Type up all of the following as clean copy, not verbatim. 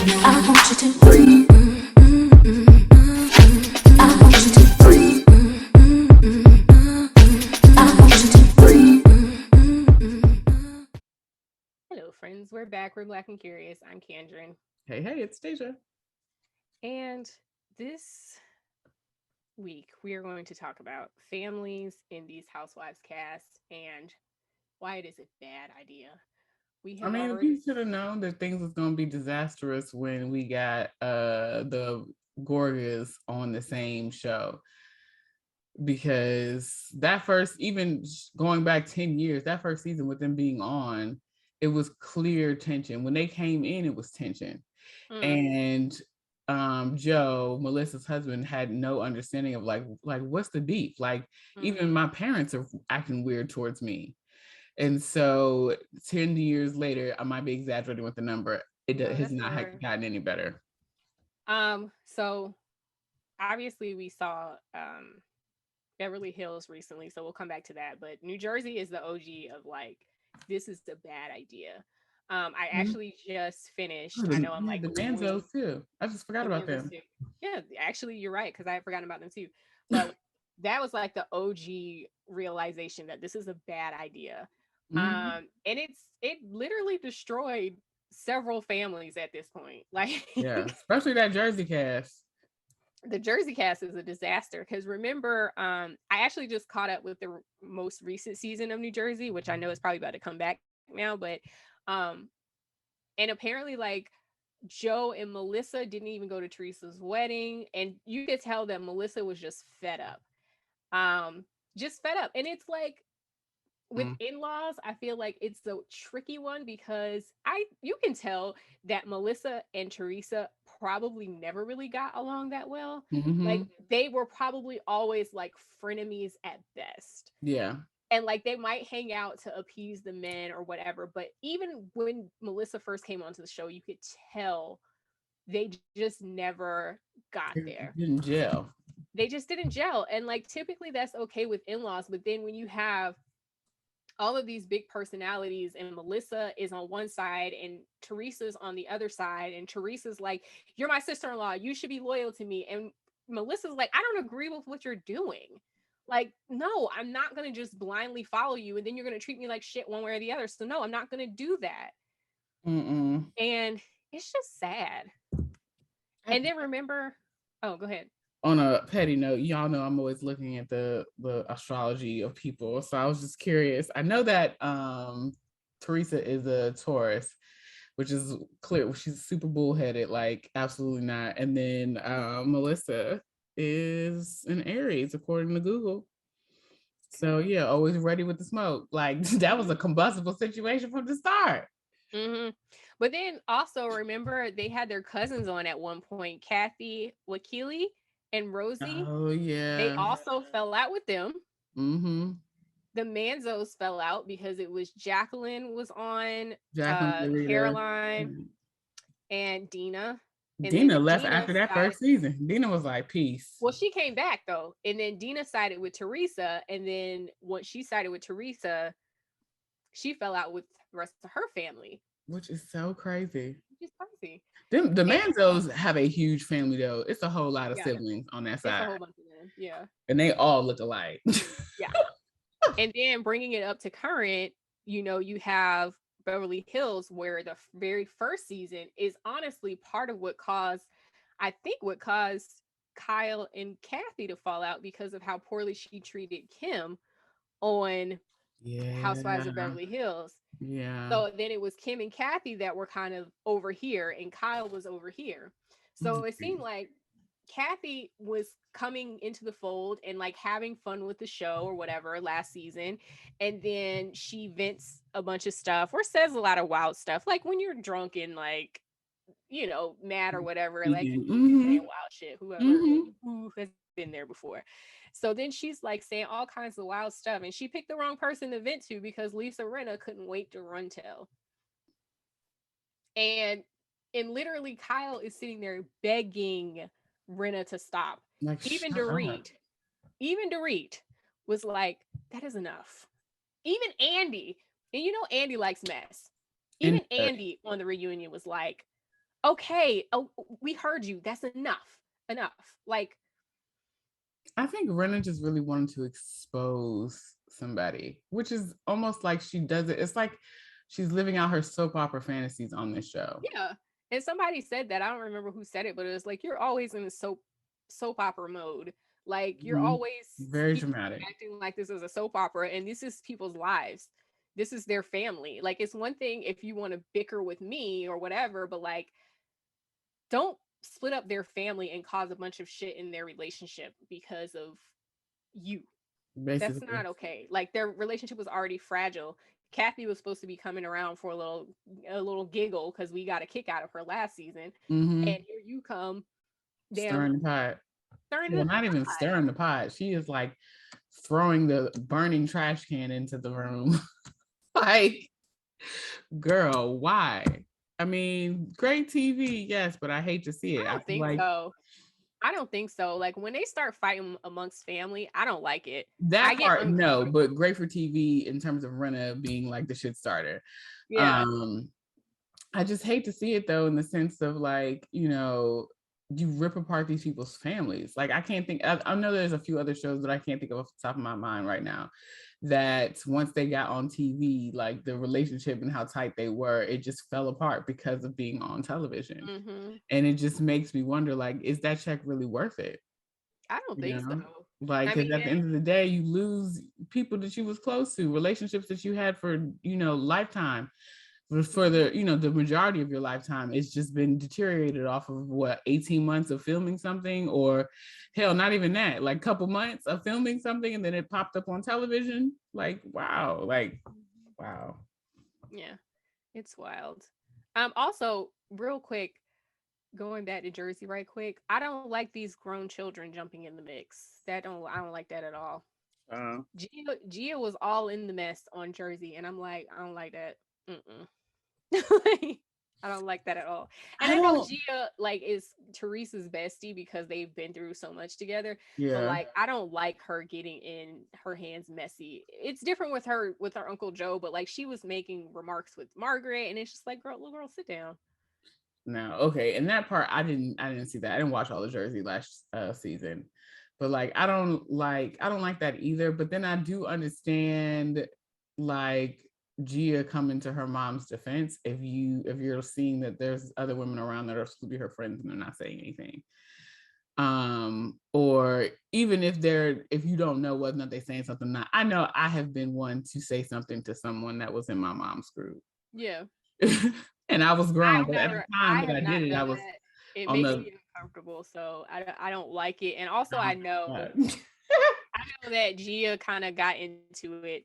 I want you to breathe. I want you to breathe. I want you to breathe. Hello, friends. We're back. We're Black and Curious. I'm Kandron. Hey, it's Deja. And this week, we are going to talk about families in these Housewives casts and why it is a bad idea. We I have mean, already. we should have known that things was gonna be disastrous when we got the Gorgas on the same show. Because that first, even going back 10 years, that first season with them being on, it was clear tension. When they came in, it was tension. Mm, And Joe, Melissa's husband, had no understanding of like what's the beef? Like, even mm-hmm. my parents are acting weird towards me. And so 10 years later, I might be exaggerating with the number. No, Has that's not more. gotten any better. So obviously we saw Beverly Hills recently, so we'll come back to that. But New Jersey is the OG of like, this is a bad idea. I Mhm. actually just finished. Oh, I know I'm yeah, like the way Manzos too. I just forgot the about Manzos them. too. Yeah, actually, you're right because I had forgotten about them too. But that was like the OG realization that this is a bad idea. Mhm. And it literally destroyed several families at this point. Like Yeah, especially that Jersey cast. the Jersey cast is a disaster because remember, I actually just caught up with the most recent season of New Jersey, which I know is probably about to come back now, but um, and apparently like Joe and Melissa didn't even go to Teresa's wedding, and you could tell that Melissa was just fed up. Just fed up. And it's like with Mm. in-laws, I feel like it's a tricky one because I you can tell that Melissa and Teresa probably never really got along that well. Like Mm-hmm. they were probably always like frenemies at best. Yeah. And like they might hang out to appease the men or whatever, but even when Melissa first came onto the show, you could tell they just never got there. In jail. They just didn't gel. And like typically that's okay with in-laws, but then when you have all of these big personalities and Melissa is on one side and Teresa's on the other side, and Teresa's like, you're my sister-in-law, you should be loyal to me, and Melissa's like, I don't agree with what you're doing. Like, no, I'm not going to just blindly follow you and then you're going to treat me like shit one way or the other. So no, I'm not going to do that. Mm-mm. And it's just sad. And then remember, oh, go ahead. On a petty note, y'all know I'm always looking at the astrology of people. So I was just curious. I know that Teresa is a Taurus, which is clear. She's super bullheaded, like absolutely not. And then Melissa is an Aries, according to Google. So yeah, always ready with the smoke. Like that was Mm-hmm. a combustible situation from the start. Mm-hmm. But then also remember they had their cousins on at one point, Kathy Wakili and Rosie. Oh They yeah. also fell out with them. Mm-hmm. The Manzos fell out because it was Jacqueline was on, Jacqueline Rita. Caroline and Dina. And Dina then left Dina after that sided, first season. Dina was like, peace. well, she came back though. And then Dina sided with Teresa. And then once she sided with Teresa, she fell out with the rest of her family, Which is so crazy. which is crazy. Them the And Manzos have a huge family though. It's a whole lot of yeah, siblings on that it's a side. whole bunch of them. Yeah. And they all look alike. Yeah. And then bringing it up to current, you have Beverly Hills, where the very first season is honestly part of what caused, I think, what caused Kyle and Kathy to fall out because of how poorly she treated Kim on Housewives of Yeah. Beverly Hills. Yeah. So then it was Kim and Kathy that were kind of over here, and Kyle was over here. So it seemed like Kathy was coming into the fold and like having fun with the show or whatever last season. And then she vents a bunch of stuff or says a lot of wild stuff. Like when you're drunk and like, mad or whatever, like you just be saying Mm-hmm. wild shit, whoever Mm-hmm. who has been there before. So then she's like saying all kinds of wild stuff. And she picked the wrong person to vent to because Lisa Rinna couldn't wait to run tell. And literally Kyle is sitting there begging Rinna to stop. Like, Even shut up. Dorit, even Dorit was like, that is enough. Even Andy, and Andy likes mess. And Even Andy on the reunion was like, Okay, oh, we heard you. That's enough. Like, I think Renna just really wanted to expose somebody, which is almost like she does it. It's like she's living out her soap opera fantasies on this show. yeah. And somebody said that. I don't remember who said it, but it was like, you're always in the soap opera mode. Like, you're Mhm. always Very speaking, dramatic. acting like this is a soap opera, and this is people's lives. This is their family. Like, it's one thing if you want to bicker with me or whatever, but like, don't split up their family and cause a bunch of shit in their relationship because of you. That's Basically. not okay. Like, their relationship was already fragile. Kathy was supposed to be coming around for a little giggle because we got a kick out of her last season, Mm-hmm. and here you come, damn, Stirring the pot. stirring Well, the not even pot. stirring the pot. She is like throwing the burning trash can into the room. Like, girl, why? I mean, great TV, yes, but I hate to see I it. I don't feel think like so. I don't think so. Like, when they start fighting amongst family, I don't like it. I that get part, no, uncomfortable. but great for TV in terms of Renna being like the shit starter. Yeah. Um, I just hate to see it though, in the sense of like, you rip apart these people's families. Like, I can't think, I know there's a few other shows that I can't think of off the top of my mind right now, that once they got on TV, like the relationship and how tight they were, it just fell apart because of being on television. Mm-hmm. And it just makes me wonder, like, is that check really worth it? I don't You think so. know, like, I because mean, at the end of the day, you lose people that you was close to, relationships that you had for, lifetime, for the, the majority of your lifetime. It's just been deteriorated off of what, 18 months of filming something, or hell, not even that, like couple months of filming something, and then it popped up on television. Like, wow. Like, wow. yeah, it's wild. Also, real quick, going back to Jersey right quick, I don't like these grown children jumping in the mix. I don't like that at all. Gia was all in the mess on Jersey, and I'm like, I don't like that. Mm-mm. Like, I don't like that at all. And I I know don't. Gia like is Teresa's bestie because they've been through so much together. But Yeah. like, I don't like her getting in her hands messy. It's different with her Uncle Joe, but like, she was making remarks with Margaret, and it's just like, girl, little girl, sit down. No, okay. And that part, I didn't see that. I didn't watch all the Jersey last season. But like, I don't like that either. But then I do understand, like, Gia coming to her mom's defense, if you're seeing that there's other women around that are supposed to be her friends and they're not saying anything. Or even if you don't know whether or not they're saying something. Not, I know I have been one to say something to someone that was in my mom's group. Yeah. And I was grown, but at the time I that have I not did it, I done was that. It on makes the me uncomfortable, so I don't like it. And also, oh, I know God. that Gia kind of got into it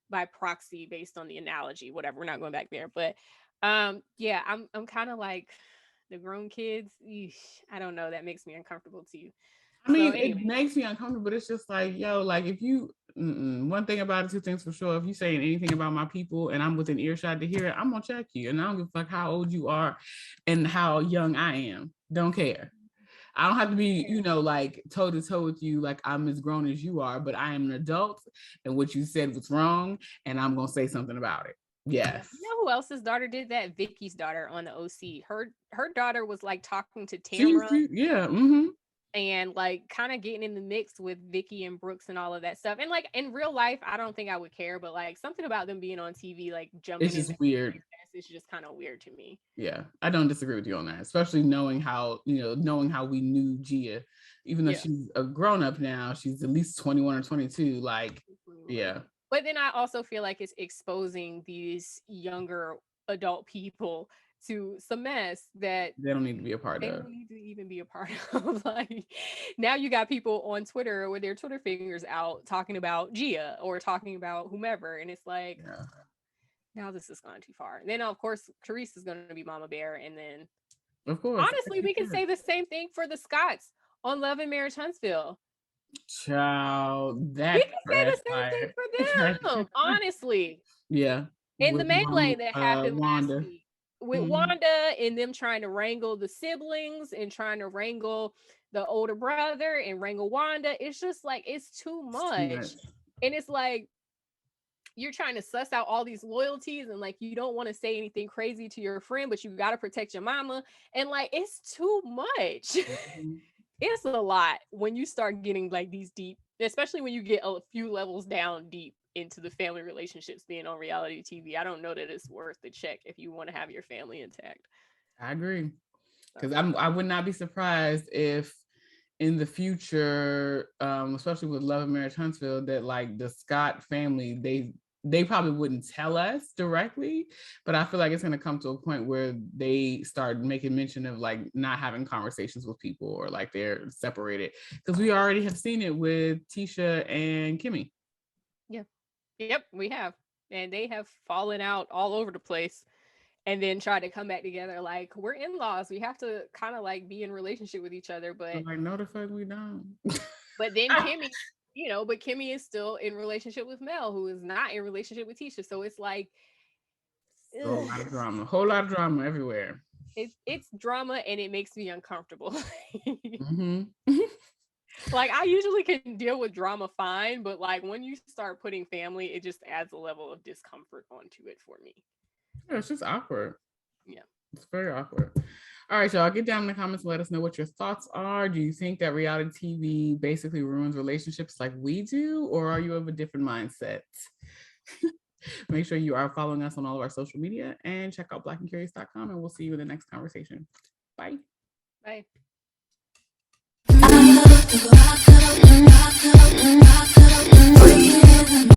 by proxy based on the analogy. Whatever, we're not going back there, but yeah, I'm kind of like the grown kids. Eesh, I don't know. That makes me uncomfortable too. I So mean, it anyway, makes me uncomfortable, but it's just like, yo, like, if you, one thing about it, two things for sure. If you saying anything about my people and I'm within earshot to hear it, I'm gonna check you. And I don't give a fuck how old you are and how young I am. Don't care. I don't have to be, like, toe to toe with you, like I'm as grown as you are, but I am an adult, and what you said was wrong, and I'm gonna say something about it. Yes. you know who else's daughter did that? Vicky's daughter on the OC. Her daughter was like talking to See, Tamra yeah. and like kind of getting in the mix with Vicky and Brooks and all of that stuff. And like, in real life, I don't think I would care, but like, something about them being on TV, like It's jumping into just weird. it's just kind of weird to me. Yeah, I don't disagree with you on that, especially knowing how we knew Gia, even though Yeah. she's a grown up now, she's at least 21 or 22. Like, yeah, But then I also feel like it's exposing these younger adult people to some mess that they don't need to be a part they of. don't need to even be a part of. Like, now you got people on Twitter with their Twitter fingers out talking about Gia or talking about whomever, and it's like, Yeah, now this has gone too far. And then of course Teresa's going to be Mama Bear, and then of course. honestly we can say the same thing for the Scots on Love and Marriage Huntsville. Child, We that can say trash the same thing fire. for them, honestly. Yeah, And the with melee that happened last Wanda. week with Mhm. Wanda and them trying to wrangle the siblings and trying to wrangle the older brother and wrangle Wanda, it's just like, it's too It's too much. much. And it's like, you're trying to suss out all these loyalties, and like you don't want to say anything crazy to your friend, but you got to protect your mama, and like it's too much. Mhm. It's a lot when you start getting like these deep, especially when you get a few levels down deep into the family relationships being on reality TV. I don't know that it's worth the check if you want to have your family intact. I agree. So, Because I would not be surprised if in the future, especially with Love and Marriage Huntsville, that like the Scott family, they probably wouldn't tell us directly, but I feel like it's going to come to a point where they start making mention of like not having conversations with people, or like they're separated, because we already have seen it with Tisha and Kimmy. yeah. Yep, we have. And they have fallen out all over the place and then try to come back together. Like, we're in-laws. We have to kind of like be in relationship with each other. But I'm like, no, the fuck we don't. then Kimmy, but Kimmy is still in relationship with Mel, who is not in relationship with Tisha. So it's like A whole lot of drama. A whole lot of drama everywhere. it's drama, and it makes me uncomfortable. Mm-hmm. Like, I usually can deal with drama fine, but like when you start putting family, it just adds a level of discomfort onto it for me. Yeah, it's just awkward. Yeah. It's very awkward. All right, y'all, get down in the comments and let us know what your thoughts are. Do you think that reality TV basically ruins relationships like we do, or are you of a different mindset? Make sure you are following us on all of our social media, and check out blackandcurious.com, and we'll see you in the next conversation. Bye. Bye.